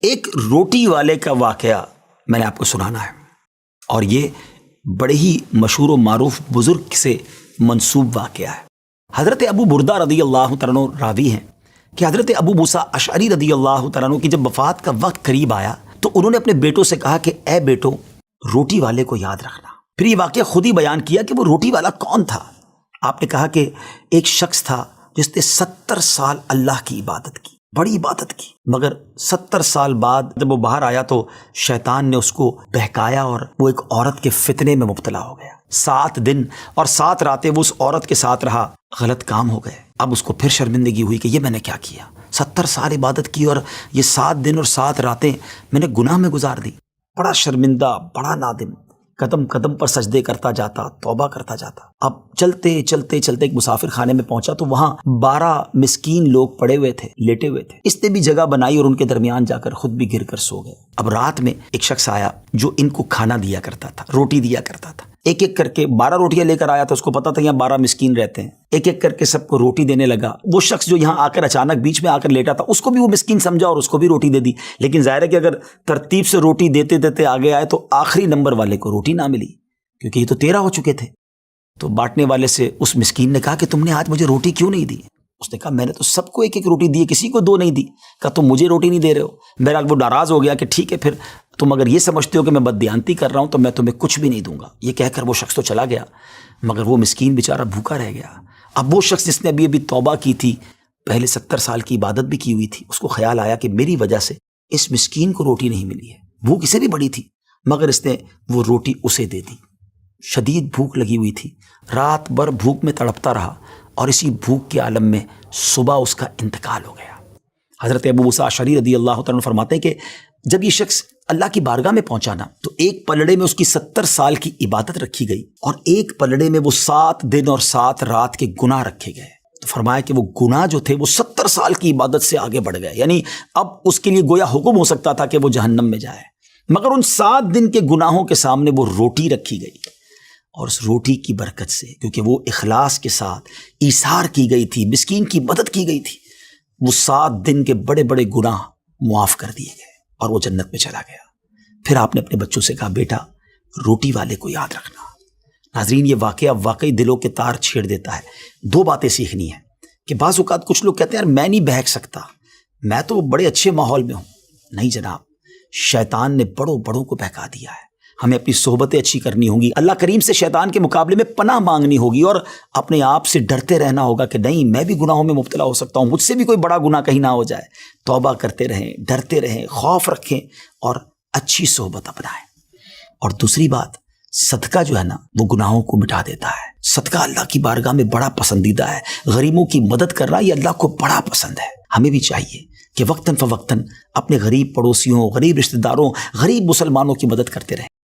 ایک روٹی والے کا واقعہ میں نے آپ کو سنانا ہے، اور یہ بڑے ہی مشہور و معروف بزرگ سے منسوب واقعہ ہے۔ حضرت ابو بردہ رضی اللہ تعالیٰ عنہ راوی ہیں کہ حضرت ابو موسیٰ اشعری رضی اللہ تعالیٰ عنہ کی جب وفات کا وقت قریب آیا تو انہوں نے اپنے بیٹوں سے کہا کہ اے بیٹو، روٹی والے کو یاد رکھنا۔ پھر یہ واقعہ خود ہی بیان کیا کہ وہ روٹی والا کون تھا۔ آپ نے کہا کہ ایک شخص تھا جس نے 70 سال اللہ کی عبادت کی، بڑی عبادت کی، مگر 70 سال بعد جب وہ باہر آیا تو شیطان نے اس کو بہکایا اور وہ ایک عورت کے فتنے میں مبتلا ہو گیا۔ 7 دن اور 7 راتیں وہ اس عورت کے ساتھ رہا، غلط کام ہو گئے۔ اب اس کو پھر شرمندگی ہوئی کہ یہ میں نے کیا کیا، 70 سال عبادت کی اور یہ 7 دن اور 7 راتیں میں نے گناہ میں گزار دی۔ بڑا شرمندہ، بڑا نادم، قدم قدم پر سجدے کرتا جاتا، توبہ کرتا جاتا۔ اب چلتے چلتے چلتے ایک مسافر خانے میں پہنچا تو وہاں 12 مسکین لوگ پڑے ہوئے تھے، لیٹے ہوئے تھے۔ اس نے بھی جگہ بنائی اور ان کے درمیان جا کر خود بھی گر کر سو گئے۔ اب رات میں ایک شخص آیا جو ان کو کھانا دیا کرتا تھا، روٹی دیا کرتا تھا۔ ایک ایک کر کے 12 روٹیاں لے کر آیا تھا، اس کو پتا تھا یہاں 12 مسکین رہتے ہیں۔ ایک ایک کر کے سب کو روٹی دینے لگا۔ وہ شخص جو یہاں آ کر اچانک بیچ میں آ کر لیٹا تھا، اس کو بھی وہ مسکین سمجھا اور اس کو بھی روٹی دے دی۔ لیکن ظاہر ہے کہ اگر ترتیب سے روٹی دیتے دیتے آگے آئے تو آخری نمبر والے کو روٹی نہ ملی، کیونکہ یہ تو 13 ہو چکے تھے۔ تو بانٹنے والے سے اس مسکین نے کہا کہ تم نے آج مجھے روٹی کیوں نہیں دی؟ اس نے کہا میں نے تو سب کو ایک ایک روٹی دی، کسی کو 2 نہیں دی۔ کہا تم مجھے روٹی نہیں دے رہے ہو؟ میرا وہ ناراض ہو گیا کہ ٹھیک ہے، پھر تم اگر یہ سمجھتے ہو کہ میں بددیانتی کر رہا ہوں تو میں تمہیں کچھ بھی نہیں دوں گا۔ یہ کہہ کر وہ شخص تو چلا گیا، مگر وہ مسکین بیچارہ بھوکا رہ گیا۔ اب وہ شخص جس نے ابھی توبہ کی تھی، پہلے 70 سال کی عبادت بھی کی ہوئی تھی، اس کو خیال آیا کہ میری وجہ سے اس مسکین کو روٹی نہیں ملی ہے۔ بھوک اسے بھی بڑی تھی، مگر اس نے وہ روٹی اسے دے دی۔ شدید بھوک لگی ہوئی تھی، رات بھر بھوک میں تڑپتا رہا اور اسی بھوک کے عالم میں صبح اس کا انتقال ہو گیا۔ حضرت ابو موسیٰ اشعری رضی اللہ تعالیٰ عنہ فرماتے ہیں کہ جب یہ شخص اللہ کی بارگاہ میں پہنچا نا تو ایک پلڑے میں اس کی 70 سال کی عبادت رکھی گئی اور ایک پلڑے میں وہ 7 دن اور 7 رات کے گناہ رکھے گئے۔ تو فرمایا کہ وہ گناہ جو تھے وہ 70 سال کی عبادت سے آگے بڑھ گئے، یعنی اب اس کے لیے گویا حکم ہو سکتا تھا کہ وہ جہنم میں جائے، مگر ان 7 دن کے گناہوں کے سامنے وہ روٹی رکھی گئی، اور اس روٹی کی برکت سے، کیونکہ وہ اخلاص کے ساتھ ایثار کی گئی تھی، مسکین کی مدد کی گئی تھی، وہ 7 دن کے بڑے بڑے گناہ معاف کر دیے گئے اور وہ جنت میں چلا گیا۔ پھر آپ نے اپنے بچوں سے کہا بیٹا روٹی والے کو یاد رکھنا۔ ناظرین، یہ واقعہ واقعی دلوں کے تار چھیڑ دیتا ہے۔ 2 باتیں سیکھنی ہیں کہ بعض اوقات کچھ لوگ کہتے ہیں یار میں نہیں بہک سکتا، میں تو بڑے اچھے ماحول میں ہوں۔ نہیں جناب، شیطان نے بڑوں کو بہکا دیا ہے۔ ہمیں اپنی صحبتیں اچھی کرنی ہوں گی، اللہ کریم سے شیطان کے مقابلے میں پناہ مانگنی ہوگی اور اپنے آپ سے ڈرتے رہنا ہوگا کہ نہیں، میں بھی گناہوں میں مبتلا ہو سکتا ہوں، مجھ سے بھی کوئی بڑا گناہ کہیں نہ ہو جائے۔ توبہ کرتے رہیں، ڈرتے رہیں، خوف رکھیں اور اچھی صحبت اپنائیں۔ اور دوسری بات، صدقہ جو ہے نا وہ گناہوں کو مٹا دیتا ہے۔ صدقہ اللہ کی بارگاہ میں بڑا پسندیدہ ہے۔ غریبوں کی مدد کرنا یہ اللہ کو بڑا پسند ہے۔ ہمیں بھی چاہیے کہ وقتاً فوقتاً اپنے غریب پڑوسیوں، غریب رشتہ داروں، غریب مسلمانوں کی مدد کرتے رہیں۔